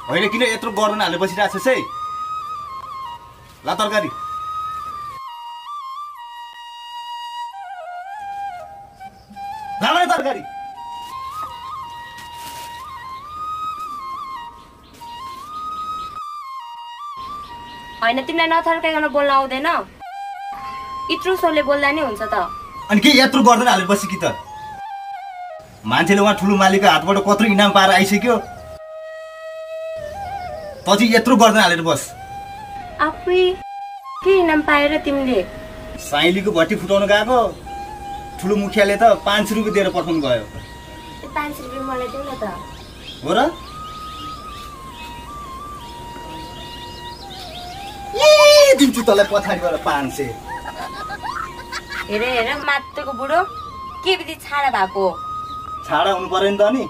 होइन किन यत्रो गर्दैन हालेर बसिरहेको छस् है? ला तरकारी। तरकारी होइन तिमीलाई नथर्काइकन बोल्न आउँदैन? यत्रो सोले बोल्दा नि हुन्छ त। अनि के यत्रो गर्दैन हालेर बसी कि त? मान्छेले उहाँ ठुलो मालिकको हातबाट कत्रो इनाम पाएर आइसक्यो, त चाहिँ यत्रो गर्दैन हालेर बस। आफै के इनाम पाएर तिमीले? साइलीको भट्टी फुटाउन गएको ठुलो मुखियाले त 500 रुपियाँ दिएर पठाउनु गयो। 500 रुपियाँ मलाई दिउ न त। हो र? दिन्छु तँलाई पछाडिबाट 500। हेर हेर मात्रेको बुढो के बित्ति छाडा भएको। छाडा हुनु पर्यो नि त नि।